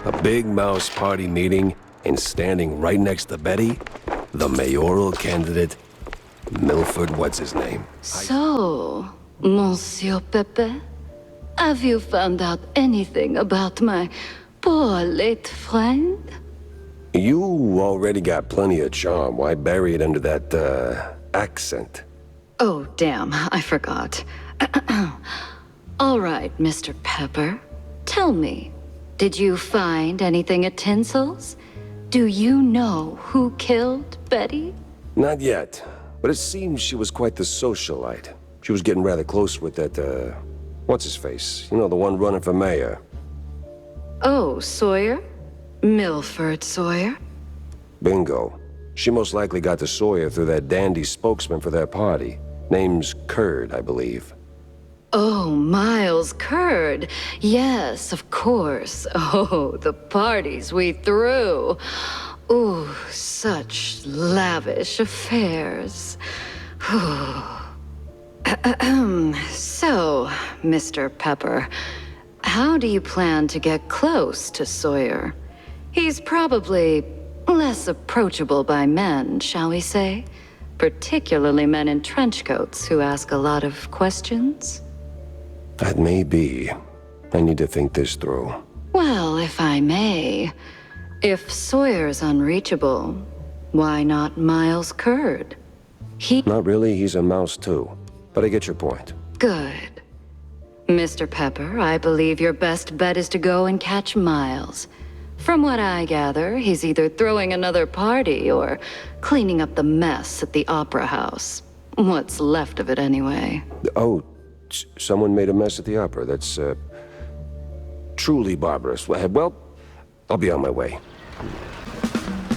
[SPEAKER 1] A big mouse party meeting, and standing right next to Betty, the mayoral candidate, Milford, what's his name?
[SPEAKER 15] So, Monsieur Pepe, have you found out anything about my poor late friend?
[SPEAKER 1] You already got plenty of charm. Why bury it under that, accent?
[SPEAKER 15] Oh, damn, I forgot. All right, Mr. Pepper. Tell me, did you find anything at Tinsel's? Do you know who killed Betty?
[SPEAKER 1] Not yet, but it seems she was quite the socialite. She was getting rather close with that, what's-his-face? You know, the one running for mayor.
[SPEAKER 15] Oh, Sawyer? Milford Sawyer?
[SPEAKER 1] Bingo. She most likely got to Sawyer through that dandy spokesman for their party. Name's Curd, I believe.
[SPEAKER 15] Oh, Miles Curd. Yes, of course. Oh, the parties we threw. Ooh, such lavish affairs. So, Mr. Pepper, how do you plan to get close to Sawyer? He's probably less approachable by men, shall we say? Particularly men in trench coats who ask a lot of questions.
[SPEAKER 1] That may be. I need to think this through.
[SPEAKER 15] Well, if I may, if Sawyer's unreachable, why not Miles Curd?
[SPEAKER 1] Not really, he's a mouse too. But I get your point.
[SPEAKER 15] Good. Mr. Pepper, I believe your best bet is to go and catch Miles. From what I gather, he's either throwing another party or cleaning up the mess at the Opera House. What's left of it, anyway.
[SPEAKER 1] Oh, someone made a mess at the opera. That's, truly barbarous. Well, I'll be on my way.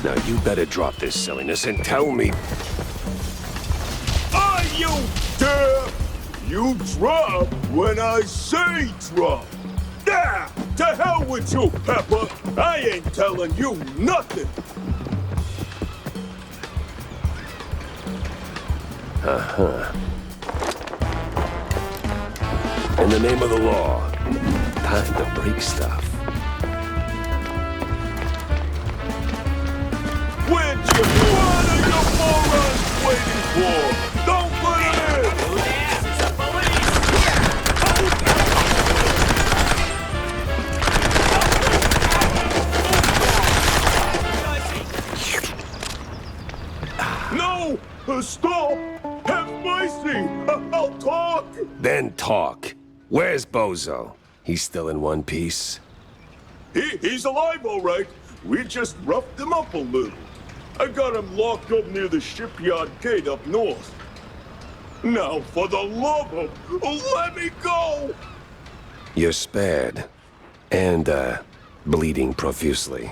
[SPEAKER 1] Now, you better drop this silliness and tell me...
[SPEAKER 13] Are you deaf? You drop when I say drop. Yeah, to hell with you, Pepper. I ain't telling you nothing.
[SPEAKER 1] Uh-huh. In the name of the law, time to break stuff.
[SPEAKER 13] What are you morons waiting for? Don't put it in! No! Stop! Have mercy! I'll talk!
[SPEAKER 1] Then talk. Where's Bozo? He's still in one piece?
[SPEAKER 13] He's alive, all right. We just roughed him up a little. I got him locked up near the shipyard gate up north. Now, for the love of... let me go!
[SPEAKER 1] You're spared. And, bleeding profusely.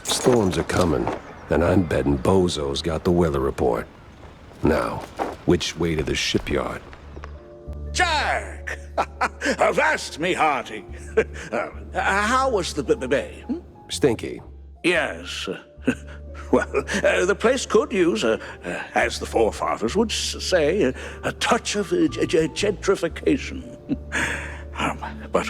[SPEAKER 1] Storms are coming, and I'm betting Bozo's got the weather report. Now, which way to the shipyard?
[SPEAKER 10] Jack! Avast me, hearty. How was the bay?
[SPEAKER 1] Stinky.
[SPEAKER 10] Yes. Well, the place could use, as the forefathers would say, a touch of gentrification. But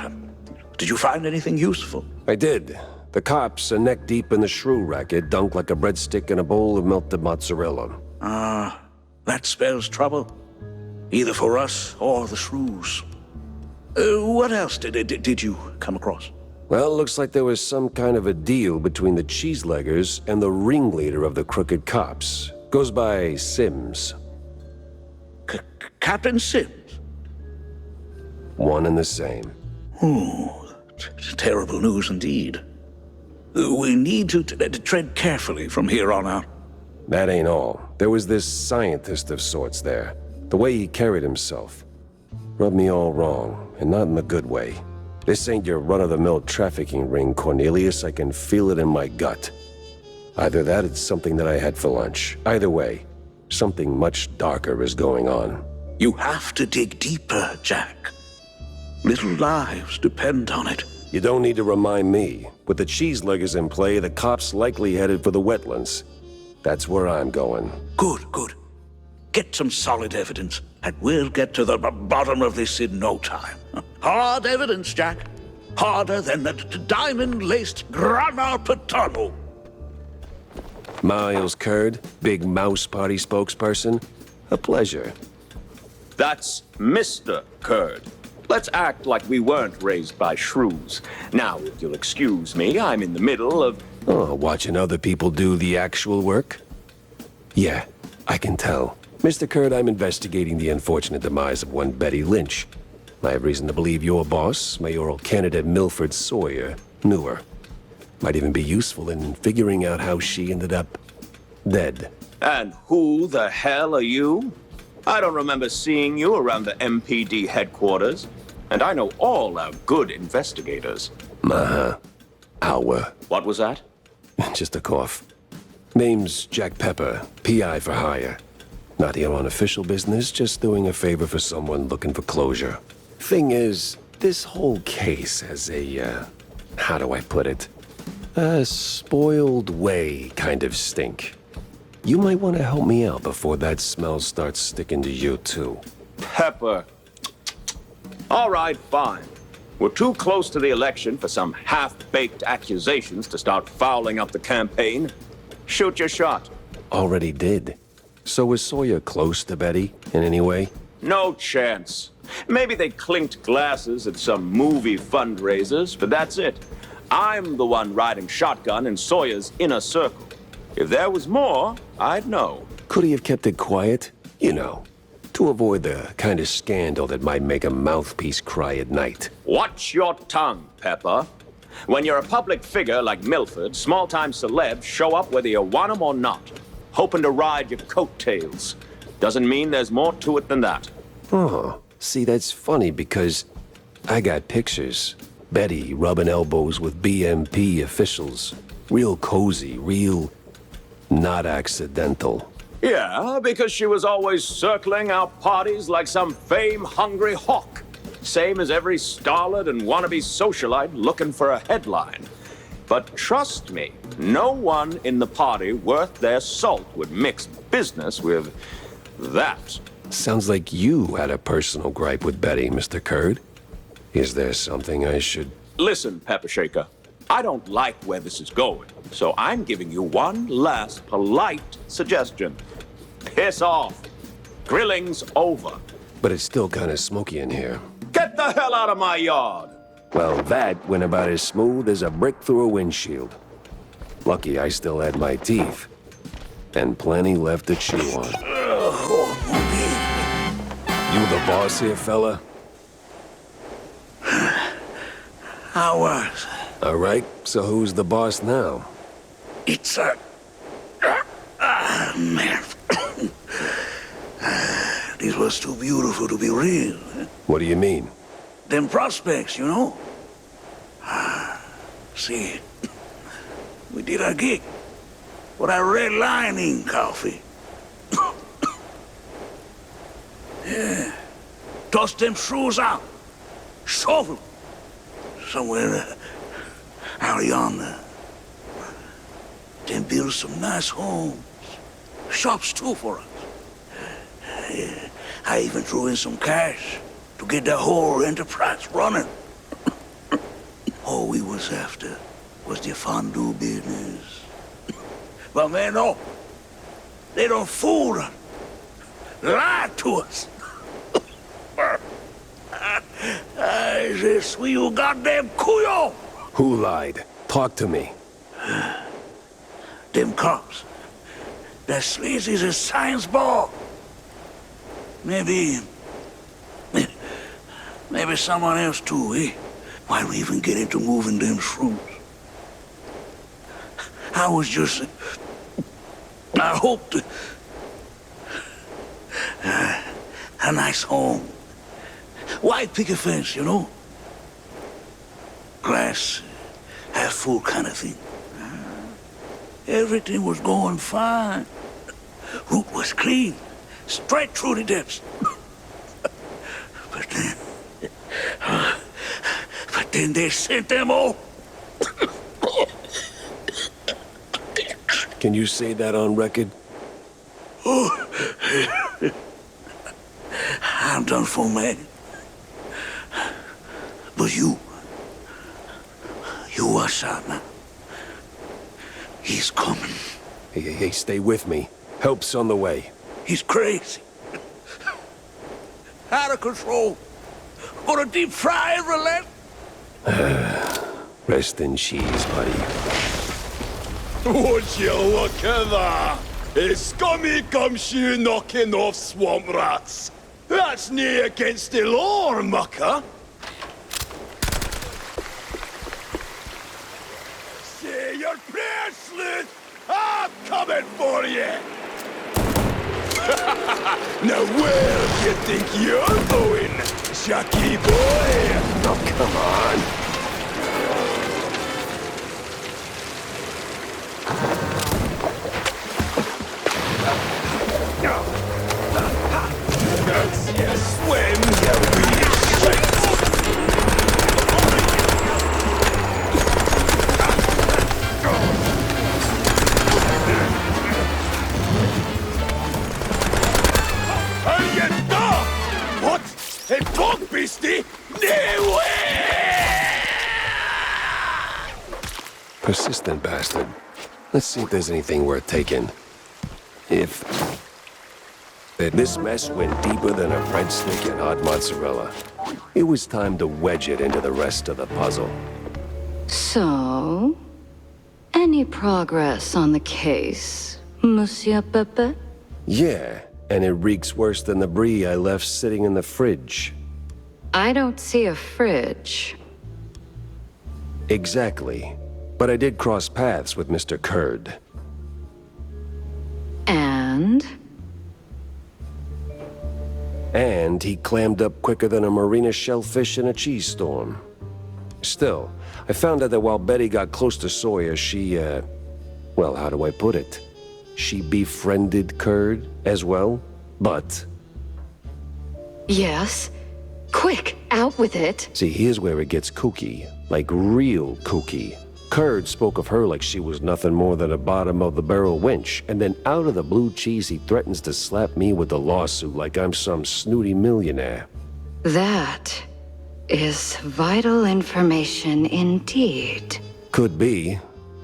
[SPEAKER 10] did you find anything useful?
[SPEAKER 1] I did. The cops are neck deep in the shrew racket, dunked like a breadstick in a bowl of melted mozzarella.
[SPEAKER 10] That spells trouble. Either for us or the shrews. What else did you come across?
[SPEAKER 1] Well, looks like there was some kind of a deal between the cheeseleggers and the ringleader of the crooked cops. Goes by Sims.
[SPEAKER 10] Captain Sims?
[SPEAKER 1] One and the same.
[SPEAKER 10] Terrible news indeed. We need to tread carefully from here on out.
[SPEAKER 1] That ain't all. There was this scientist of sorts there. The way he carried himself. Rubbed me all wrong, and not in the good way. This ain't your run-of-the-mill trafficking ring, Cornelius. I can feel it in my gut. Either that, it's something that I had for lunch. Either way, something much darker is going on.
[SPEAKER 10] You have to dig deeper, Jack. Little lives depend on it.
[SPEAKER 1] You don't need to remind me. With the cheeseleggers in play, the cops likely headed for the wetlands. That's where I'm going.
[SPEAKER 10] Good. Get some solid evidence, and we'll get to the bottom of this in no time. Hard evidence, Jack. Harder than the diamond-laced Grana Patano.
[SPEAKER 1] Miles Curd, big mouse party spokesperson. A pleasure.
[SPEAKER 16] That's Mr. Curd. Let's act like we weren't raised by shrews. Now, if you'll excuse me, I'm in the middle of...
[SPEAKER 1] Oh, watching other people do the actual work? Yeah, I can tell. Mr. Curd, I'm investigating the unfortunate demise of one Betty Lynch. I have reason to believe your boss, mayoral candidate Milford Sawyer, knew her. Might even be useful in figuring out how she ended up dead.
[SPEAKER 16] And who the hell are you? I don't remember seeing you around the MPD headquarters. And I know all our good investigators.
[SPEAKER 1] Our.
[SPEAKER 16] What was that?
[SPEAKER 1] Just a cough. Name's Jack Pepper, PI for hire. Not here on official business, just doing a favor for someone looking for closure. Thing is, this whole case has a, how do I put it? A spoiled way kind of stink. You might want to help me out before that smell starts sticking to you, too.
[SPEAKER 16] Pepper. All right, fine. We're too close to the election for some half-baked accusations to start fouling up the campaign. Shoot your shot.
[SPEAKER 1] Already did. So was Sawyer close to Betty in any way?
[SPEAKER 16] No chance. Maybe they clinked glasses at some movie fundraisers, but that's it. I'm the one riding shotgun in Sawyer's inner circle. If there was more, I'd know.
[SPEAKER 1] Could he have kept it quiet? You know, to avoid the kind of scandal that might make a mouthpiece cry at night.
[SPEAKER 16] Watch your tongue, Pepper. When you're a public figure like Milford, small-time celebs show up whether you want them or not, hoping to ride your coattails. Doesn't mean there's more to it than that.
[SPEAKER 1] Oh, see, that's funny because I got pictures. Betty rubbing elbows with BMP officials. Real cozy, real not accidental.
[SPEAKER 16] Yeah, because she was always circling our parties like some fame-hungry hawk. Same as every starlet and wannabe socialite looking for a headline. But trust me, no one in the party worth their salt would mix business with that.
[SPEAKER 1] Sounds like you had a personal gripe with Betty, Mr. Curd. Is there something I should...
[SPEAKER 16] Listen, Pepper Shaker, I don't like where this is going, so I'm giving you one last polite suggestion. Piss off. Grilling's over.
[SPEAKER 1] But it's still kind of smoky in here.
[SPEAKER 16] Get the hell out of my yard!
[SPEAKER 1] Well, that went about as smooth as a brick through a windshield. Lucky I still had my teeth. And plenty left to chew on. You the boss here, fella?
[SPEAKER 10] I was.
[SPEAKER 1] All right, so who's the boss now?
[SPEAKER 10] It's a... man. This was too beautiful to be real.
[SPEAKER 1] What do you mean?
[SPEAKER 10] Them prospects, you know? See, we did our gig for that red lining coffee. Yeah. Toss them shrews out. Shove them. Somewhere out yonder. Then build some nice homes. Shops too for us. Yeah. I even threw in some cash to get the whole enterprise running. All we was after was the fondue business. But man, no. They don't fool us. Lie to us. Je suis un goddamn couillon.
[SPEAKER 1] Who lied? Talk to me.
[SPEAKER 10] Them cops. That sleazy as a science ball. Maybe someone else too, eh? Why we even get into moving them shrooms? I was just... I hoped... a nice home. White picket fence, you know? Glass, half full kind of thing. Everything was going fine. Route was clean. Straight through the depths. But then they sent them all.
[SPEAKER 1] Can you say that on record?
[SPEAKER 10] Oh. I'm done for, man. But you watch out now. He's coming.
[SPEAKER 1] Hey, stay with me. Help's on the way.
[SPEAKER 10] He's crazy. Out of control. Gonna deep fry every left.
[SPEAKER 1] Rest in cheese, buddy.
[SPEAKER 17] Would you look at that? A scummy gumshoe knocking off swamp rats. That's nae against the law, mucker. Say your prayers, sleuth. I'm coming for you. Now where do you think you're going, Jackie boy?
[SPEAKER 1] Oh, come on.
[SPEAKER 17] Rusty!
[SPEAKER 1] Persistent bastard. Let's see if there's anything worth taking. If this mess went deeper than a breadstick and hot mozzarella, it was time to wedge it into the rest of the puzzle.
[SPEAKER 15] So, any progress on the case, Monsieur Pepe?
[SPEAKER 1] Yeah, and it reeks worse than the brie I left sitting in the fridge.
[SPEAKER 15] I don't see a fridge.
[SPEAKER 1] Exactly. But I did cross paths with Mr. Kurd.
[SPEAKER 15] And?
[SPEAKER 1] And he clammed up quicker than a marina shellfish in a cheese storm. Still, I found out that while Betty got close to Sawyer, she, well, how do I put it? She befriended Kurd as well, but...
[SPEAKER 15] Yes. Quick, out with it.
[SPEAKER 1] See, here's where it gets kooky. Like real kooky. Kurd spoke of her like she was nothing more than a bottom-of-the-barrel wench, and then out of the blue cheese he threatens to slap me with a lawsuit like I'm some snooty millionaire.
[SPEAKER 15] That is vital information indeed.
[SPEAKER 1] Could be.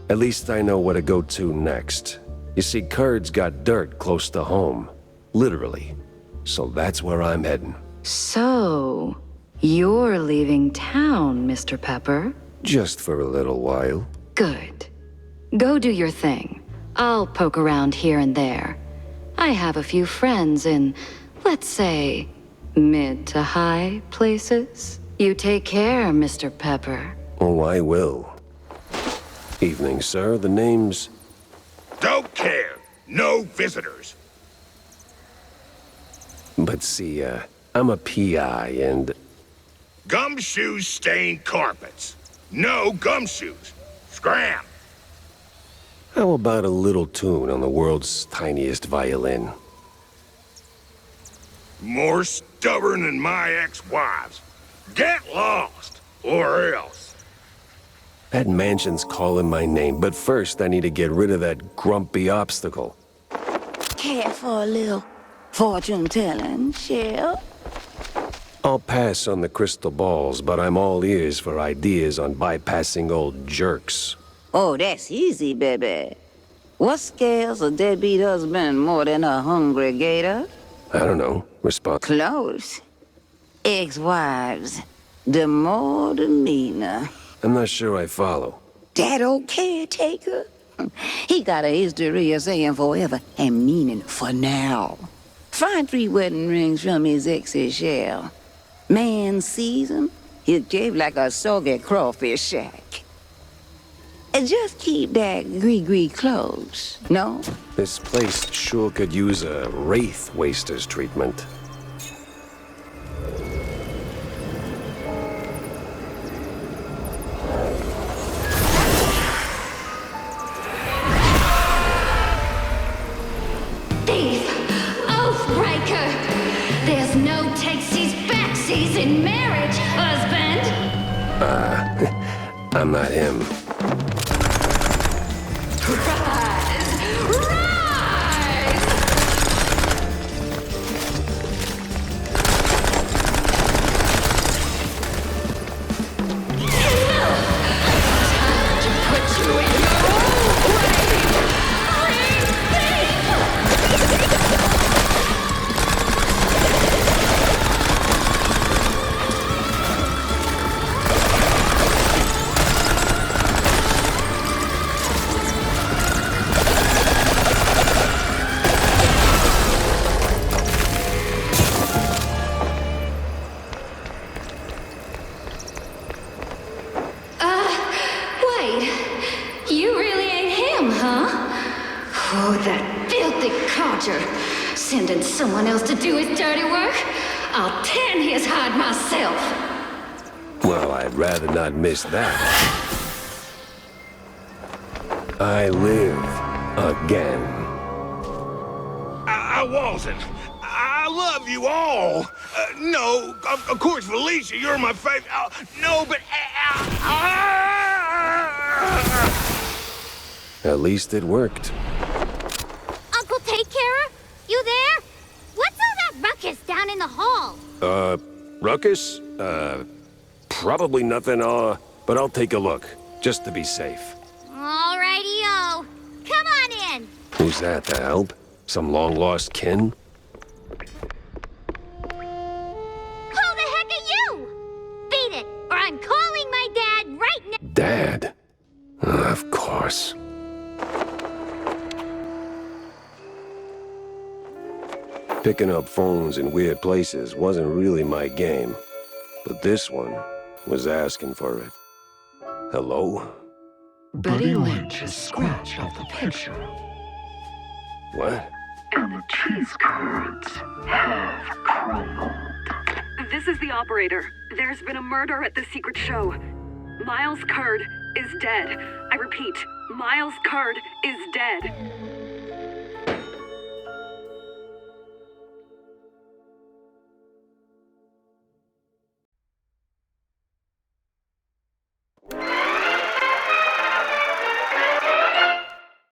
[SPEAKER 1] At least I know where to go to next. You see, Kurd's got dirt close to home. Literally. So that's where I'm heading.
[SPEAKER 15] So, you're leaving town, Mr. Pepper?
[SPEAKER 1] Just for a little while.
[SPEAKER 15] Good. Go do your thing. I'll poke around here and there. I have a few friends in, let's say, mid to high places. You take care, Mr. Pepper.
[SPEAKER 1] Oh, I will. Evening, sir. The name's...
[SPEAKER 17] Don't care. No visitors.
[SPEAKER 1] But see, I'm a PI and...
[SPEAKER 17] Gumshoes stain carpets. No gumshoes. Scram.
[SPEAKER 1] How about a little tune on the world's tiniest violin?
[SPEAKER 17] More stubborn than my ex-wives. Get lost, or else.
[SPEAKER 1] That mansion's calling my name, but first I need to get rid of that grumpy obstacle.
[SPEAKER 18] Care for a little fortune-telling, Shell?
[SPEAKER 1] I'll pass on the crystal balls, but I'm all ears for ideas on bypassing old jerks.
[SPEAKER 18] Oh, that's easy, baby. What scales a deadbeat husband more than a hungry gator?
[SPEAKER 1] I don't know. Respond.
[SPEAKER 18] Close. Ex-wives. The more the meaner.
[SPEAKER 1] I'm not sure I follow.
[SPEAKER 18] That old caretaker? He got a history of saying forever and meaning for now. Find 3 wedding rings from his ex's shell. Man sees him, he'll shave like a soggy crawfish shack. And just keep that gree-gree close, no?
[SPEAKER 1] This place sure could use a wraith waster's treatment.
[SPEAKER 15] Thief! Oathbreaker! There's no takesies backsies in marriage, husband!
[SPEAKER 1] I'm not him.
[SPEAKER 15] Rise! Rise! Time to put you in your own grave! Wait, you really ain't him, huh? Oh, that filthy codger. Sending someone else to do his dirty work? I'll tan his hide myself.
[SPEAKER 1] Well, I'd rather not miss that. I live again.
[SPEAKER 17] I wasn't. I love you all. No, of course, Felicia, you're my favorite. No, but...
[SPEAKER 1] At least it worked.
[SPEAKER 5] Uncle Take Carer? You there? What's all that ruckus down in the hall?
[SPEAKER 1] Ruckus? Probably nothing, but I'll take a look, just to be safe.
[SPEAKER 5] Alrighty-o. Come on in.
[SPEAKER 1] Who's that, the help? Some long-lost kin?
[SPEAKER 5] Who the heck are you? Beat it, or I'm calling my dad right now.
[SPEAKER 1] Dad? Of course. Picking up phones in weird places wasn't really my game, but this one was asking for it. Hello?
[SPEAKER 19] Betty Lynch is scratched off the picture.
[SPEAKER 1] What?
[SPEAKER 19] And the cheese curds have crumbled.
[SPEAKER 20] This is the operator. There's been a murder at the secret show. Miles Curd is dead. I repeat, Miles Curd is dead.